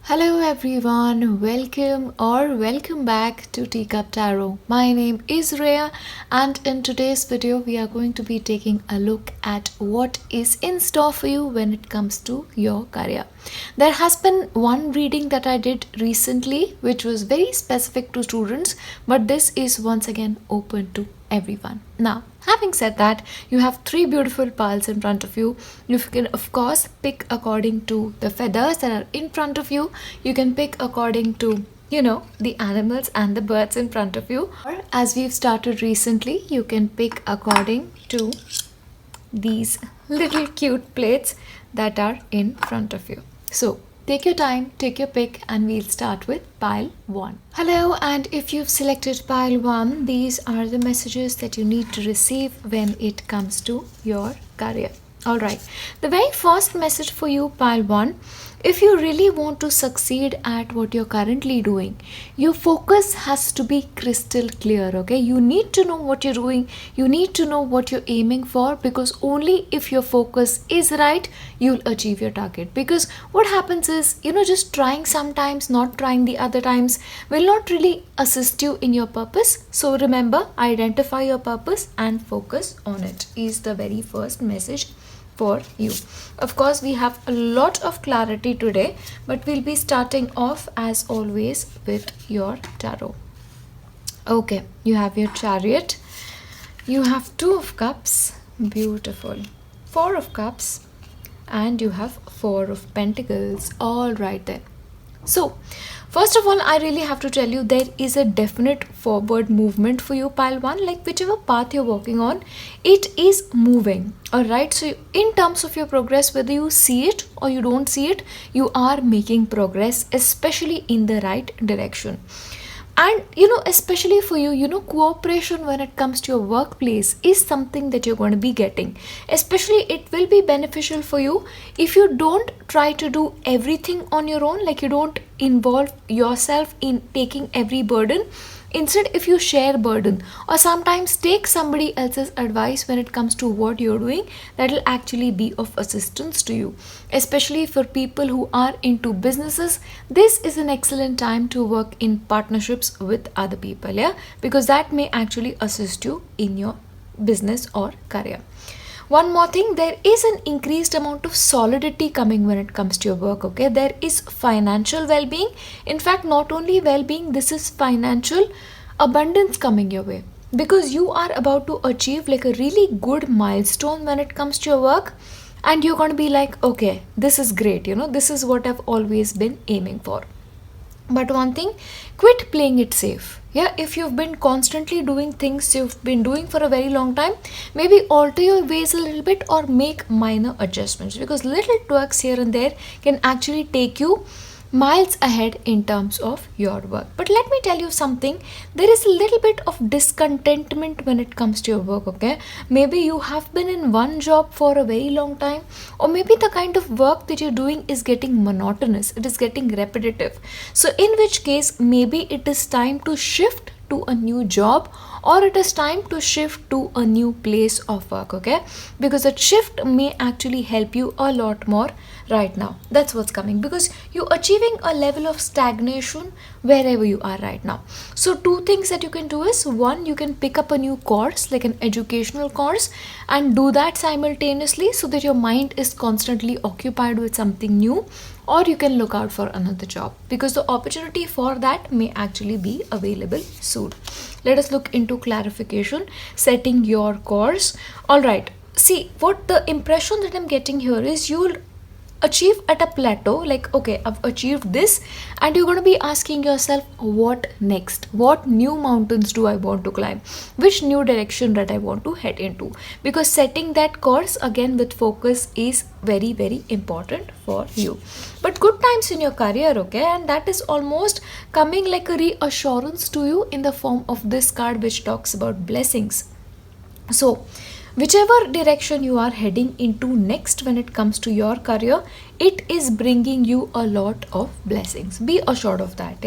Hello everyone, welcome back to Teacup Tarot. My name is Reya, and in today's video we are going to be taking a look at what is in store for you when it comes to your career. There has been one reading that I did recently which was very specific to students, but this is once again open to everyone. Now, having said that, you have three beautiful piles in front of you. You can of course pick according to the feathers that are in front of you. You can pick according to the animals and the birds in front of you, or as we've started recently, you can pick according to these little cute plates that are in front of you. So take your time, take your pick, and we'll start with pile 1. Hello, and if you've selected pile 1, these are the messages that you need to receive when it comes to your career. Alright, the very first message for you, pile 1, if you really want to succeed at what you're currently doing, your focus has to be crystal clear, okay? You need to know what you're doing, you need to know what you're aiming for, because only if your focus is right, you'll achieve your target. Because what happens is, just trying sometimes, not trying the other times, will not really assist you in your purpose. So remember, identify your purpose and focus on it is the very first message for you. Of course, we have a lot of clarity today, but we'll be starting off as always with your tarot. Okay, you have your Chariot, you have 2 of Cups, beautiful, 4 of Cups, and you have 4 of Pentacles. All right then. So first of all, I really have to tell you, there is a definite forward movement for you, pile 1. Like whichever path you're walking on, it is moving. Alright, so in terms of your progress, whether you see it or you don't see it, you are making progress, especially in the right direction. And especially for you, cooperation when it comes to your workplace is something that you're going to be getting. Especially it will be beneficial for you if you don't try to do everything on your own, like you don't involve yourself in taking every burden. Instead, if you share burden or sometimes take somebody else's advice when it comes to what you're doing, that will actually be of assistance to you. Especially for people who are into businesses, this is an excellent time to work in partnerships with other people, because that may actually assist you in your business or career. One more thing, there is an increased amount of solidity coming when it comes to your work, okay? There is financial well-being. In fact, not only well-being, this is financial abundance coming your way, because you are about to achieve like a really good milestone when it comes to your work, and you're going to be like, okay, this is great, this is what I've always been aiming for. But one thing, quit playing it safe. If you've been constantly doing things you've been doing for a very long time, maybe alter your ways a little bit or make minor adjustments, because little tweaks here and there can actually take you miles ahead in terms of your work. But let me tell you something, there is a little bit of discontentment when it comes to your work, okay? Maybe you have been in one job for a very long time, or maybe the kind of work that you're doing is getting monotonous, it is getting repetitive. So in which case, maybe it is time to shift to a new job, or it is time to shift to a new place of work, okay? Because that shift may actually help you a lot more right now. That's what's coming, because you're achieving a level of stagnation wherever you are right now. So 2 things that you can do is, 1, you can pick up a new course, like an educational course, and do that simultaneously so that your mind is constantly occupied with something new, or you can look out for another job, because the opportunity for that may actually be available soon. Let us look into clarification, setting your course. All right, see, what the impression that I'm getting here is, you'll achieve at a plateau, like, okay, I've achieved this, and you're going to be asking yourself, what next? What new mountains do I want to climb? Which new direction that I want to head into? Because setting that course again with focus is very, very important for you. But good times in your career, okay? And that is almost coming like a reassurance to you in the form of this card, which talks about blessings. So whichever direction you are heading into next when it comes to your career, it is bringing you a lot of blessings. Be assured of that,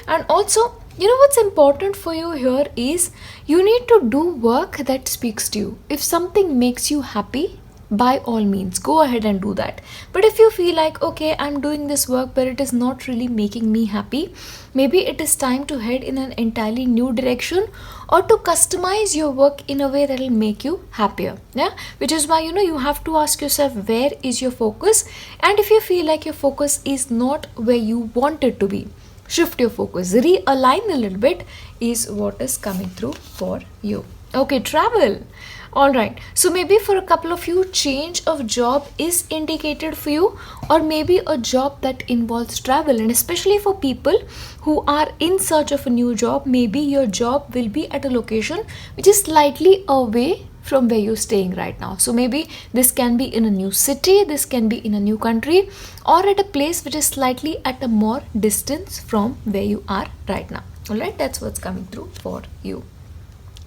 And also, what's important for you here is, you need to do work that speaks to you. If something makes you happy, by all means go ahead and do that. But if you feel like, okay, I'm doing this work but it is not really making me happy, maybe it is time to head in an entirely new direction, or to customize your work in a way that will make you happier. Yeah, which is why you have to ask yourself, where is your focus? And if you feel like your focus is not where you want it to be, shift your focus, realign a little bit, is what is coming through for you. Okay, travel. All right, so maybe for a couple of you, change of job is indicated for you, or maybe a job that involves travel. And especially for people who are in search of a new job, maybe your job will be at a location which is slightly away from where you're staying right now. So maybe this can be in a new city, this can be in a new country, or at a place which is slightly at a more distance from where you are right now. All right, that's what's coming through for you.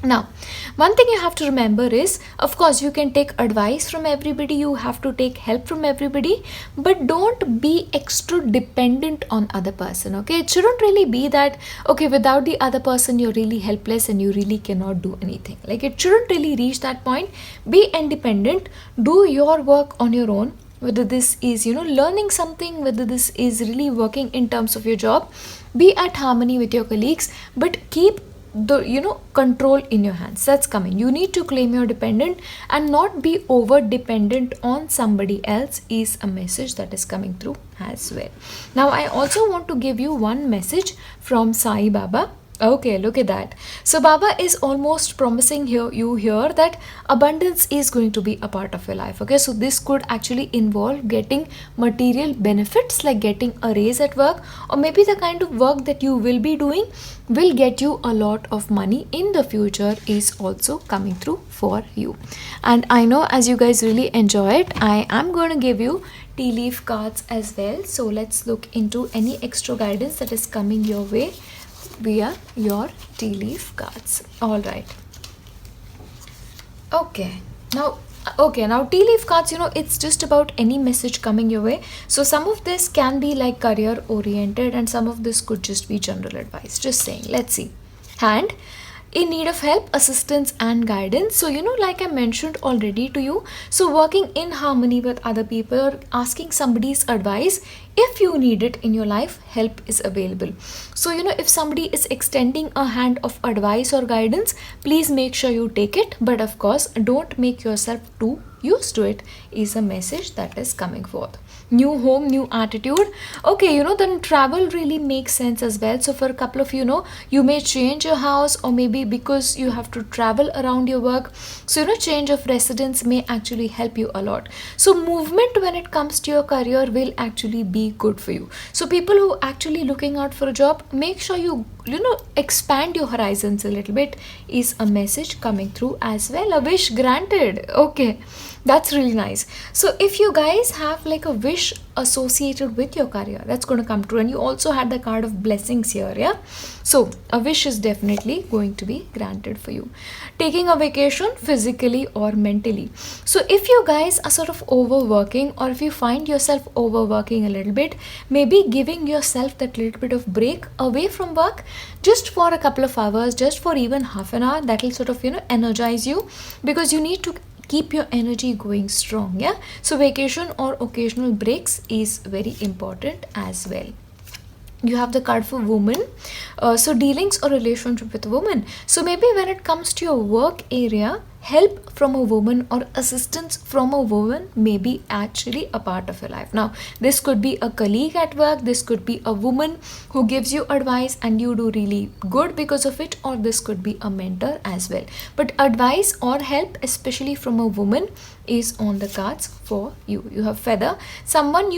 Now, one thing you have to remember is, of course, you can take advice from everybody, you have to take help from everybody, but don't be extra dependent on other person, okay? It shouldn't really be that, okay, without the other person, you're really helpless and you really cannot do anything. Like, it shouldn't really reach that point. Be independent, do your work on your own, whether this is, learning something, whether this is really working in terms of your job. Be at harmony with your colleagues, but keep the control in your hands. That's coming. You need to claim your dependent and not be over dependent on somebody else, is a message that is coming through as well. Now I also want to give you one message from Sai Baba. Okay, look at that. So Baba is almost promising you here that abundance is going to be a part of your life. Okay, so this could actually involve getting material benefits, like getting a raise at work, or maybe the kind of work that you will be doing will get you a lot of money in the future, is also coming through for you. And I know as you guys really enjoy it, I am going to give you tea leaf cards as well. So let's look into any extra guidance that is coming your way via your tea leaf cards. All right. Okay, now tea leaf cards, it's just about any message coming your way. So some of this can be like career oriented and some of this could just be general advice. Just saying. Let's see. Hand, in need of help, assistance and guidance. So like I mentioned already to you, so working in harmony with other people or asking somebody's advice, if you need it in your life, help is available. So if somebody is extending a hand of advice or guidance, please make sure you take it, but of course don't make yourself too used to it, is a message that is coming forth. New home, new attitude. Okay, then travel really makes sense as well. So for a couple of you may change your house, or maybe because you have to travel around your work, so change of residence may actually help you a lot. So movement when it comes to your career will actually be good for you. So people who actually looking out for a job, make sure you expand your horizons a little bit, is a message coming through as well. A wish granted. Okay, that's really nice. So if you guys have like a wish associated with your career, that's going to come true. And you also had the card of blessings here. Yeah, so a wish is definitely going to be granted for you. Taking a vacation physically or mentally. So if you guys are sort of overworking, or if you find yourself overworking a little bit, maybe giving yourself that little bit of break away from work, just for a couple of hours, just for even half an hour, that will sort of energize you, because you need to keep your energy going strong. Yeah, so vacation or occasional breaks is very important as well. You have the card for woman, so dealings or relationship with a woman. So maybe when it comes to your work area, help from a woman or assistance from a woman may be actually a part of your life. Now this could be a colleague at work, this could be a woman who gives you advice and you do really good because of it, or this could be a mentor as well. But advice or help, especially from a woman, is on the cards for you. You have feather, someone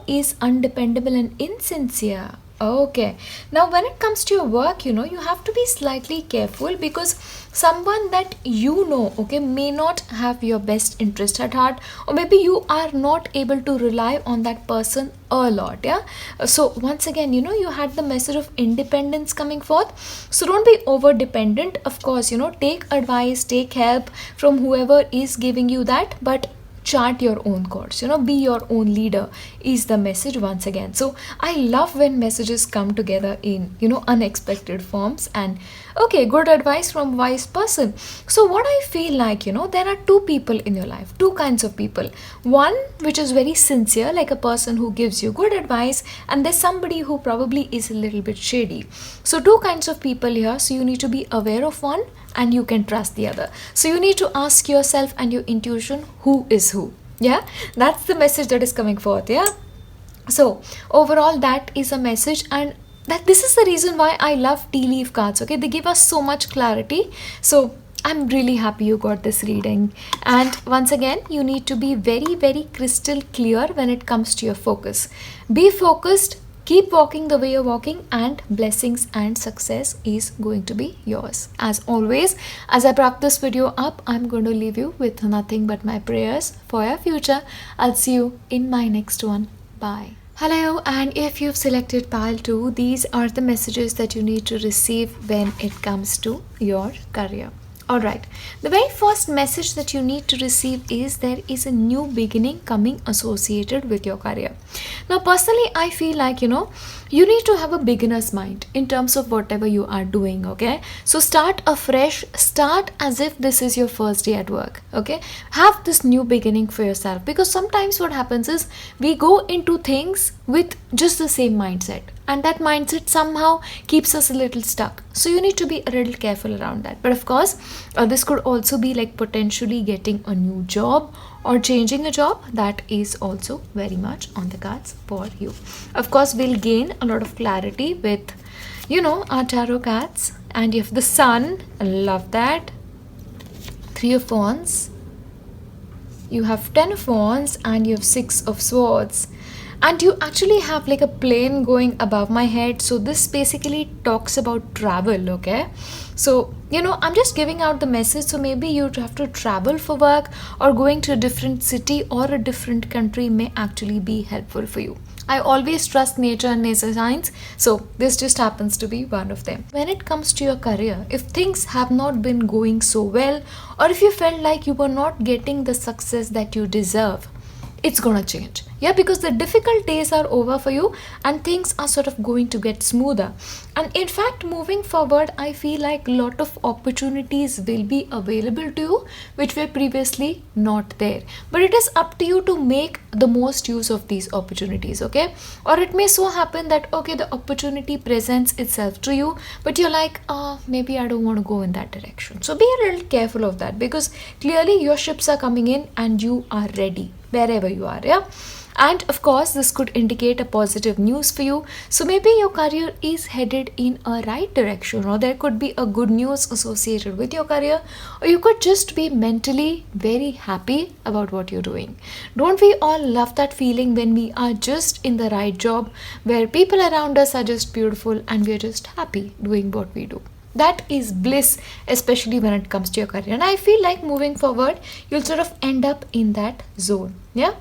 is undependable and insincere. Okay, now when it comes to your work, you have to be slightly careful, because someone that okay, may not have your best interest at heart, or maybe you are not able to rely on that person a lot. Yeah, so once again, you had the message of independence coming forth. So don't be over dependent. Of course, take advice, take help from whoever is giving you that, but chart your own course, be your own leader is the message once again. So I love when messages come together in unexpected forms. And okay, good advice from wise person. So what I feel like, there are two people in your life, two kinds of people. One which is very sincere, like a person who gives you good advice, and there's somebody who probably is a little bit shady. So two kinds of people here, so you need to be aware of one and you can trust the other. So you need to ask yourself and your intuition, who is who. Yeah, that's the message that is coming forth. Yeah, so overall that is a message, and that this is the reason why I love tea leaf cards. Okay, they give us so much clarity. So I'm really happy you got this reading. And once again, you need to be very, very crystal clear when it comes to your focus. Be focused, keep walking the way you're walking, and blessings and success is going to be yours. As always, as I wrap this video up, I'm going to leave you with nothing but my prayers for your future. I'll see you in my next one. Bye. Hello, and if you've selected pile 2, these are the messages that you need to receive when it comes to your career. Alright, the very first message that you need to receive is there is a new beginning coming associated with your career. Now personally, I feel like, you need to have a beginner's mind in terms of whatever you are doing, okay? So start afresh, start as if this is your first day at work, okay? Have this new beginning for yourself, because sometimes what happens is we go into things with just the same mindset, and that mindset somehow keeps us a little stuck. So you need to be a little careful around that. But of course, this could also be like potentially getting a new job or changing a job. That is also very much on the cards for you. Of course, we'll gain a lot of clarity with, our tarot cards. And you have the Sun. I love that. 3 of Wands. You have 10 of Wands, and you have 6 of Swords. And you actually have like a plane going above my head. So this basically talks about travel, okay? So, I'm just giving out the message. So maybe you have to travel for work, or going to a different city or a different country may actually be helpful for you. I always trust nature and nature signs. So this just happens to be one of them. When it comes to your career, if things have not been going so well, or if you felt like you were not getting the success that you deserve, it's gonna change. Yeah, because the difficult days are over for you and things are sort of going to get smoother. And in fact, moving forward, I feel like a lot of opportunities will be available to you which were previously not there. But it is up to you to make the most use of these opportunities, okay? Or it may so happen that, okay, the opportunity presents itself to you, but you're like, maybe I don't want to go in that direction. So be a little careful of that, because clearly your ships are coming in and you are ready wherever you are. Yeah, and of course this could indicate a positive news for you. So maybe your career is headed in a right direction, or there could be a good news associated with your career, or you could just be mentally very happy about what you're doing. Don't we all love that feeling when we are just in the right job, where people around us are just beautiful and we're just happy doing what we do? That is bliss, especially when it comes to your career. And I feel like moving forward, you'll sort of end up in that zone. Yeah.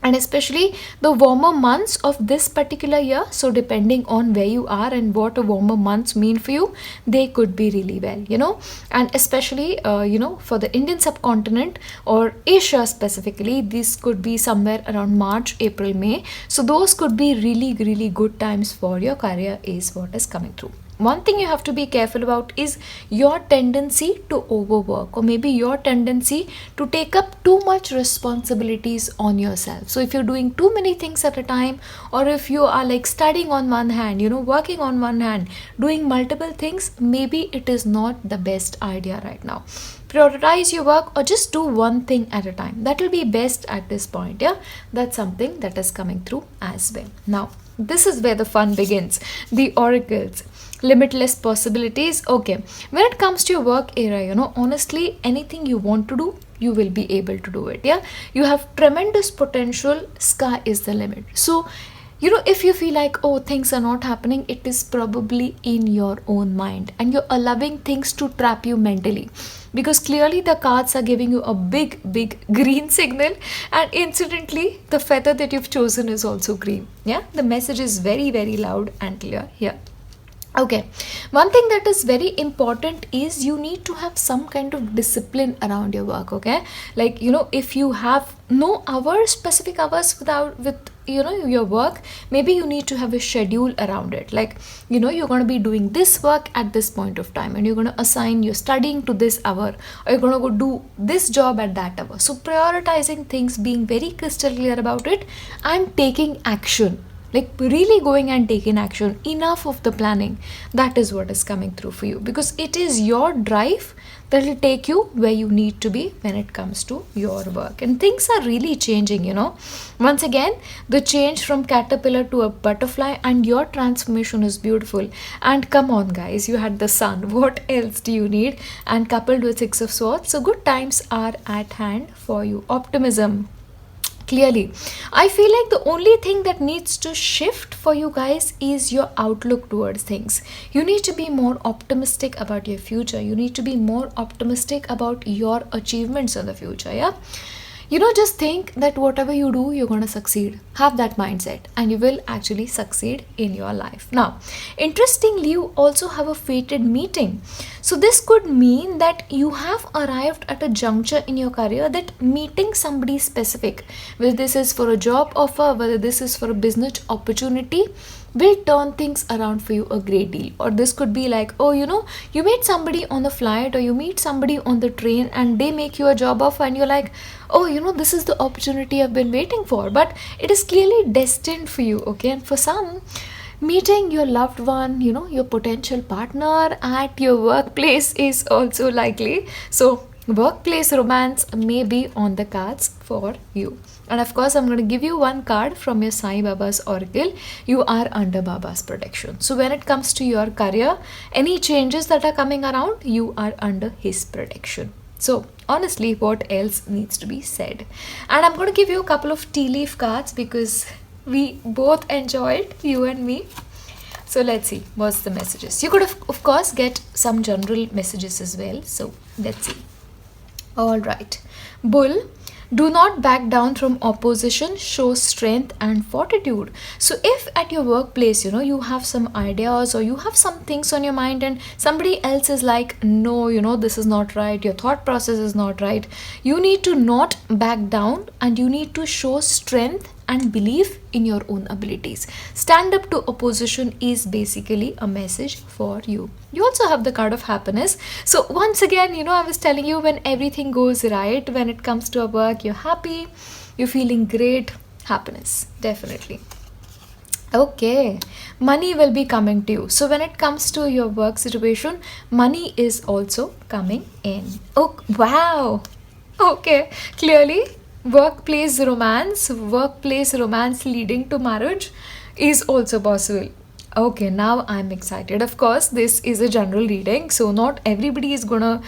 And especially the warmer months of this particular year, so depending on where you are and what a warmer months mean for you, they could be really well, and especially for the Indian subcontinent or Asia specifically, this could be somewhere around March, April, May. So those could be really, really good times for your career is what is coming through. One thing you have to be careful about is your tendency to overwork, or maybe your tendency to take up too much responsibilities on yourself. So if you're doing too many things at a time, or if you are like studying on one hand, working on one hand, doing multiple things, maybe it is not the best idea right now. Prioritize your work, or just do one thing at a time. That will be best at this point. Yeah, that's something that is coming through as well. Now, this is where the fun begins. The oracles. Limitless possibilities. Okay, when it comes to your work area, honestly, anything you want to do, you will be able to do it. Yeah, you have tremendous potential. Sky is the limit. So if you feel like, oh, things are not happening, it is probably in your own mind, and you're allowing things to trap you mentally, because clearly the cards are giving you a big green signal, and incidentally the feather that you've chosen is also green. Yeah, the message is very, very loud and clear here. Okay, one thing that is very important is you need to have some kind of discipline around your work. Okay, like if you have no hours, specific hours with your work, maybe you need to have a schedule around it. Like you're going to be doing this work at this point of time, and you're going to assign your studying to this hour, or you're going to go do this job at that hour. So prioritizing things, being very crystal clear about it, and taking action, like really going and taking action, enough of the planning. That is what is coming through for you, because it is your drive that will take you where you need to be when it comes to your work. And things are really changing, once again, the change from caterpillar to a butterfly, and your transformation is beautiful. And come on guys, you had the sun, what else do you need? And coupled with Six of Swords, so good times are at hand for you. Optimism, clearly, I feel like the only thing that needs to shift for you guys is your outlook towards things. You need to be more optimistic about your future. You need to be more optimistic about your achievements in the future. Yeah, just think that whatever you do, you're going to succeed. Have that mindset, and you will actually succeed in your life. Now, interestingly, you also have a fated meeting. So this could mean that you have arrived at a juncture in your career that meeting somebody specific, whether this is for a job offer, whether this is for a business opportunity, will turn things around for you a great deal. Or this could be like, oh, you meet somebody on the flight, or you meet somebody on the train, and they make you a job offer, and you're like, oh, this is the opportunity I've been waiting for. But it is clearly destined for you. Okay, and for some, meeting your loved one, your potential partner at your workplace is also likely. So workplace romance may be on the cards for you. And of course, I'm going to give you one card from your Sai Baba's oracle. You are under Baba's protection. So when it comes to your career, any changes that are coming around, you are under his protection. So honestly, what else needs to be said? And I'm going to give you a couple of tea leaf cards, because we both enjoyed, you and me. So let's see what's the messages. You could of course get some general messages as well. So let's see. All right. Bull, do not back down from opposition, show strength and fortitude. So if at your workplace, you have some ideas, or you have some things on your mind, and somebody else is like, no, this is not right, your thought process is not right, you need to not back down, and you need to show strength and belief in your own abilities. Stand up to opposition is basically a message for you. You also have the card of happiness. So once again, I was telling you, when everything goes right, when it comes to a work, you're happy, you're feeling great. Happiness, definitely. Okay, money will be coming to you. So when it comes to your work situation, money is also coming in. Oh, wow. Okay, clearly workplace romance leading to marriage is also possible. Okay, now I'm excited. Of course, this is a general reading, so not everybody is gonna,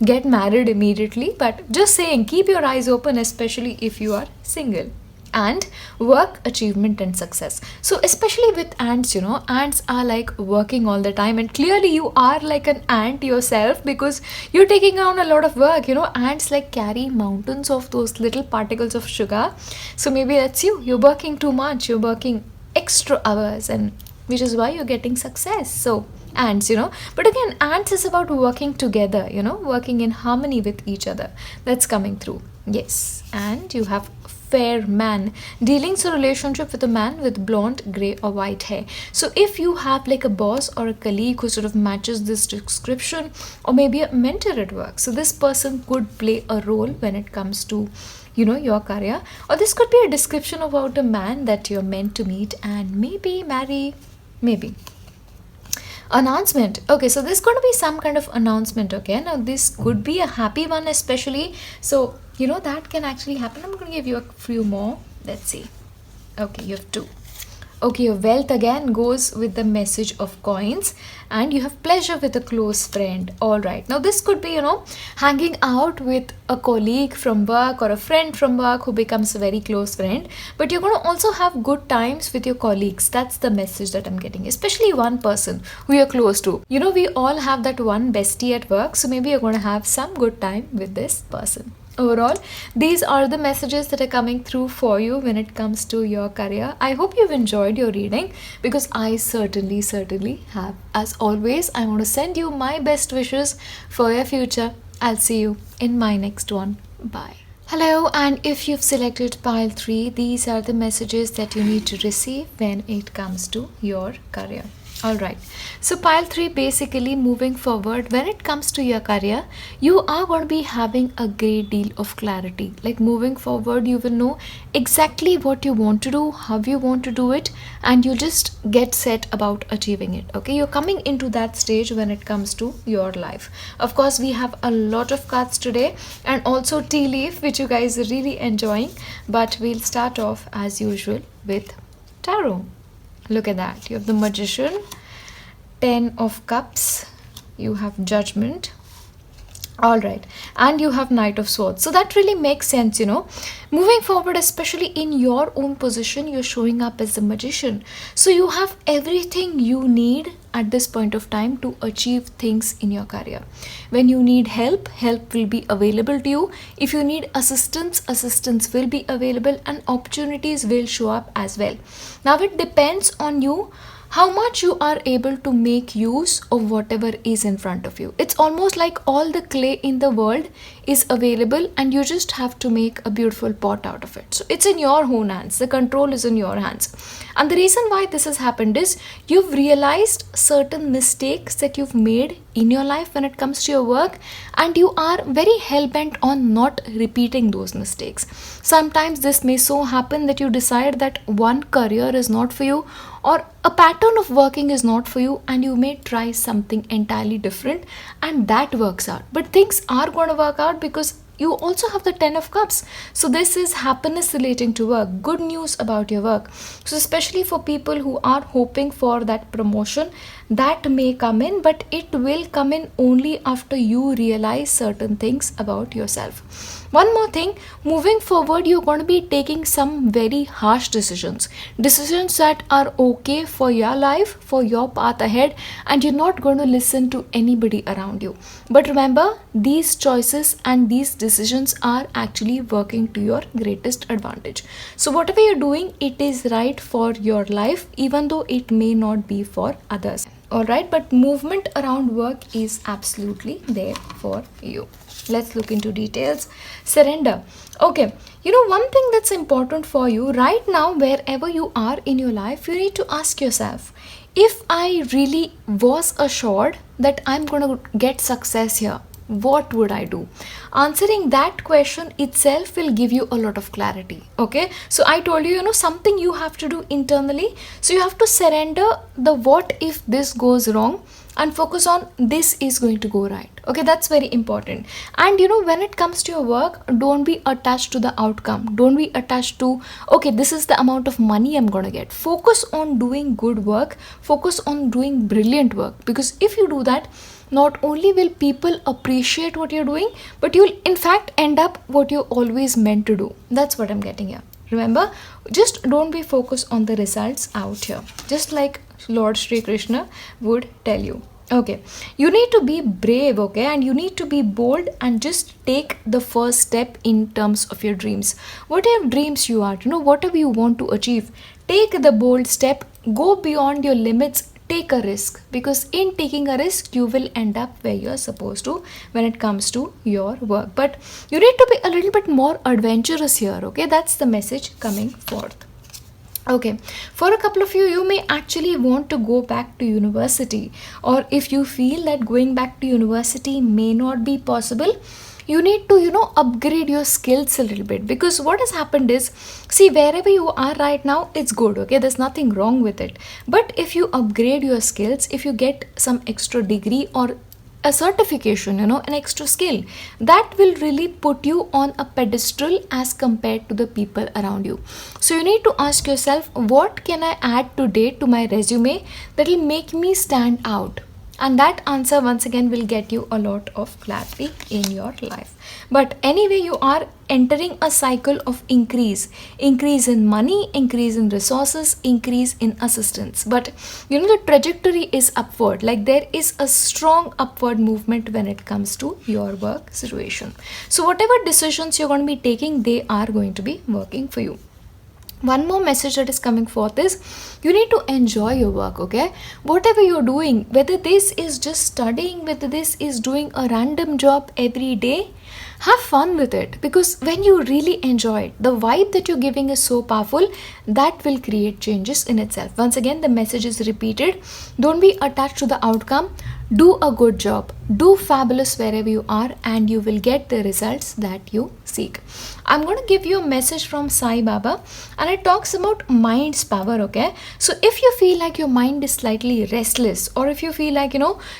get married immediately, but just saying, keep your eyes open, especially if you are single. And work, achievement and success. So especially with ants, ants are like working all the time, and clearly you are like an ant yourself, because you're taking on a lot of work. Ants like carry mountains of those little particles of sugar. So maybe that's you're working too much, you're working extra hours, and which is why you're getting success. So ants, but again, ants is about working together, working in harmony with each other. That's coming through. Yes. And you have fair man, dealings a relationship with a man with blonde, grey or white hair. So if you have like a boss or a colleague who sort of matches this description, or maybe a mentor at work, so this person could play a role when it comes to your career. Or this could be a description about a man that you're meant to meet and maybe marry. Maybe announcement. Okay, so there's going to be some kind of announcement. Okay, now this could be a happy one, especially, so that can actually happen. I'm going to give you a few more. Let's see. Okay, you have two. Okay, your wealth again goes with the message of coins, and you have pleasure with a close friend. All right, now this could be hanging out with a colleague from work or a friend from work who becomes a very close friend, but you're going to also have good times with your colleagues. That's the message that I'm getting, especially one person who you're close to. We all have that one bestie at work, so maybe you're going to have some good time with this person. Overall, these are the messages that are coming through for you when it comes to your career. I hope you've enjoyed your reading, because I certainly have. As always, I want to send you my best wishes for your future. I'll see you in my next one. Bye. Hello, and if you've selected pile 3, these are the messages that you need to receive when it comes to your career. Alright, so pile 3, basically moving forward, when it comes to your career, you are going to be having a great deal of clarity. Like moving forward, you will know exactly what you want to do, how you want to do it, and you just get set about achieving it. Okay, you're coming into that stage when it comes to your life. Of course, we have a lot of cards today, and also tea leaf, which you guys are really enjoying, but we'll start off as usual with tarot. Look at that. You have the Magician, 10 of Cups, you have Judgment. Alright, and you have Knight of Swords. So that really makes sense, Moving forward, especially in your own position, you're showing up as the Magician. So you have everything you need at this point of time to achieve things in your career. When you need help, help will be available to you. If you need assistance, assistance will be available, and opportunities will show up as well. Now it depends on you how much you are able to make use of whatever is in front of you. It's almost like all the clay in the world is available, and you just have to make a beautiful pot out of it. So it's in your own hands. The control is in your hands. And the reason why this has happened is you've realized certain mistakes that you've made in your life when it comes to your work, and you are very hell-bent on not repeating those mistakes. Sometimes this may so happen that you decide that one career is not for you, or a pattern of working is not for you, and you may try something entirely different, and that works out. But things are going to work out because you also have the 10 of Cups. So this is happiness relating to work, good news about your work. So especially for people who are hoping for that promotion, that may come in, but it will come in only after you realize certain things about yourself. One more thing, moving forward, you're going to be taking some very harsh decisions that are okay for your life, for your path ahead, and you're not going to listen to anybody around you. But remember, these choices and these decisions are actually working to your greatest advantage. So whatever you're doing, it is right for your life, even though it may not be for others. Alright, but movement around work is absolutely there for you. Let's look into details. Surrender. Okay, one thing that's important for you right now, wherever you are in your life, you need to ask yourself, if I really was assured that I'm going to get success here, what would I do? Answering that question itself will give you a lot of clarity. Okay, so I told you, something you have to do internally. So you have to surrender the what if this goes wrong and focus on this is going to go right. Okay, that's very important. And when it comes to your work, don't be attached to the outcome. Don't be attached to, okay, this is the amount of money I'm going to get. Focus on doing good work. Focus on doing brilliant work. Because if you do that, not only will people appreciate what you're doing, but you'll in fact end up what you always meant to do. That's what I'm getting here. Remember, just don't be focused on the results out here. Just like Lord Sri Krishna would tell you. Okay, you need to be brave, okay, and you need to be bold and just take the first step in terms of your dreams. Whatever dreams you are, whatever you want to achieve, take the bold step, go beyond your limits, take a risk, because in taking a risk, you will end up where you're supposed to when it comes to your work. But you need to be a little bit more adventurous here, okay? That's the message coming forth. Okay, for a couple of you, you may actually want to go back to university, or if you feel that going back to university may not be possible, you need to, upgrade your skills a little bit, because what has happened is, see, wherever you are right now, it's good, okay? There's nothing wrong with it. But if you upgrade your skills, if you get some extra degree or a certification, an extra skill, that will really put you on a pedestal as compared to the people around you. So you need to ask yourself, what can I add today to my resume that will make me stand out? and that answer once again will get you a lot of clarity in your life. But anyway, you are entering a cycle of increase in money, increase in resources, increase in assistance. But the trajectory is upward, like there is a strong upward movement when it comes to your work situation. So whatever decisions you're going to be taking, they are going to be working for you. One more message that is coming forth is you need to enjoy your work, okay? Whatever you're doing, whether this is just studying, whether this is doing a random job every day, have fun with it, because when you really enjoy it, the vibe that you're giving is so powerful that will create changes in itself. Once again, the message is repeated. Don't be attached to the outcome. Do a good job, do fabulous wherever you are, and you will get the results that you seek. I'm going to give you a message from Sai Baba, and it talks about mind's power, okay? So if you feel like your mind is slightly restless, or if you feel like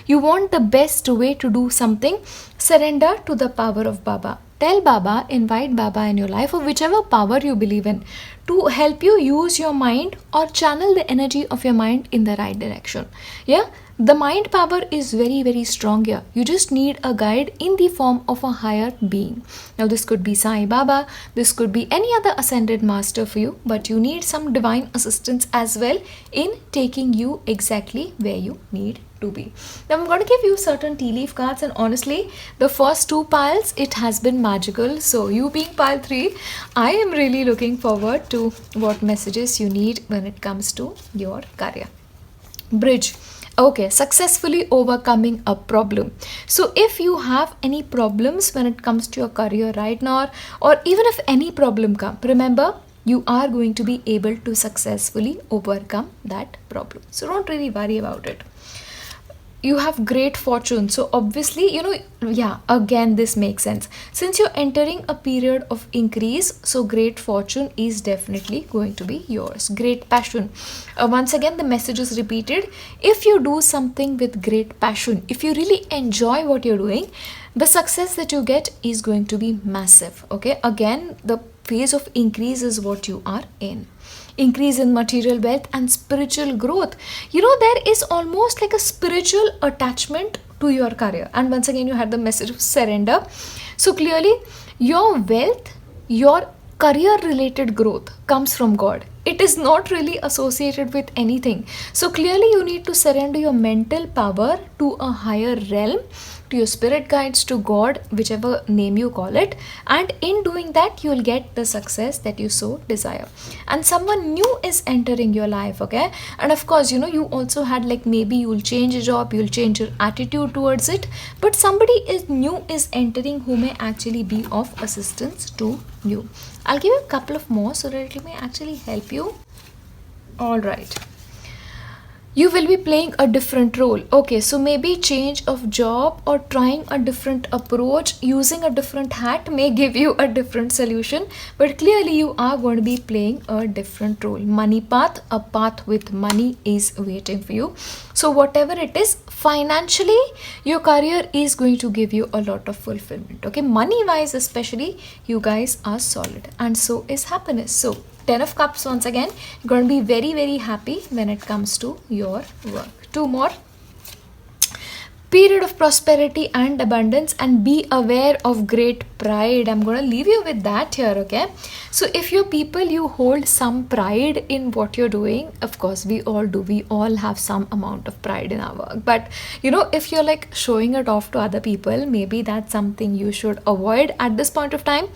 you want the best way to do something, surrender to the power of Baba. Tell Baba, invite Baba in your life, or whichever power you believe in, to help you use your mind or channel the energy of your mind in the right direction. Yeah, the mind power is very, very strong here. You just need a guide in the form of a higher being. Now this could be Sai Baba, this could be any other ascended master for you, but you need some divine assistance as well in taking you exactly where you need to be. Now I'm going to give you certain tea leaf cards, and honestly, the first two piles, it has been magical. So you being pile 3, I am really looking forward to what messages you need when it comes to your career. Bridge. Okay, successfully overcoming a problem. So if you have any problems when it comes to your career right now, or even if any problem comes, remember, you are going to be able to successfully overcome that problem. So don't really worry about it. You have great fortune. So obviously, again, this makes sense. Since you're entering a period of increase, so great fortune is definitely going to be yours. Great passion. Once again, the message is repeated. If you do something with great passion, if you really enjoy what you're doing, the success that you get is going to be massive. Okay, again, the phase of increase is what you are in. Increase in material wealth and spiritual growth. There is almost like a spiritual attachment to your career. And once again, you had the message of surrender. So clearly, your wealth, your career related growth comes from God. It is not really associated with anything. So clearly, you need to surrender your mental power to a higher realm, to your spirit guides, to God, whichever name you call it, and in doing that, you will get the success that you so desire. And someone new is entering your life, okay? And of course, you also had, like, maybe you'll change a job, you'll change your attitude towards it, but somebody is new is entering who may actually be of assistance to you. I'll give you a couple of more so that it may actually help you. All right. You will be playing a different role. Okay, so maybe change of job or trying a different approach, using a different hat may give you a different solution, but clearly you are going to be playing a different role. Money path, a path with money is waiting for you. So whatever it is, financially, your career is going to give you a lot of fulfillment. Okay, money wise especially, you guys are solid, and so is happiness. So 10 of Cups, once again, you're going to be very, very happy when it comes to your work. 2 more. Period of prosperity and abundance, and be aware of great pride. I'm going to leave you with that here, okay? So if you're people, you hold some pride in what you're doing. Of course, we all do. We all have some amount of pride in our work. But, if you're like showing it off to other people, maybe that's something you should avoid at this point of time.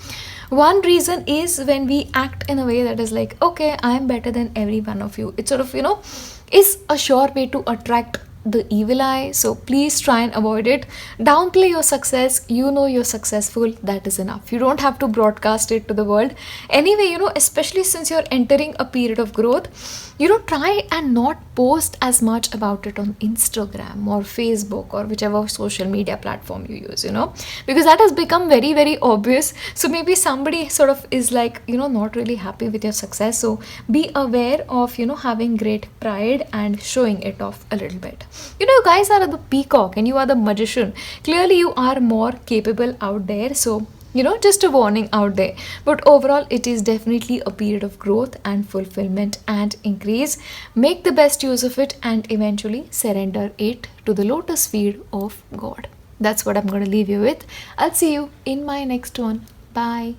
One reason is when we act in a way that is like, okay, I am better than every one of you. It's sort of, is a sure way to attract the evil eye. So please try and avoid it. Downplay your success. You're successful. That is enough. You don't have to broadcast it to the world. Anyway, especially since you're entering a period of growth, try and not post as much about it on Instagram or Facebook or whichever social media platform you use, because that has become very, very obvious. So maybe somebody sort of is like, not really happy with your success. So be aware of, having great pride and showing it off a little bit. You guys are the peacock and you are the magician. Clearly, you are more capable out there. So Just a warning out there. But overall, it is definitely a period of growth and fulfillment and increase. Make the best use of it and eventually surrender it to the lotus feet of God. That's what I'm going to leave you with. I'll see you in my next one. Bye.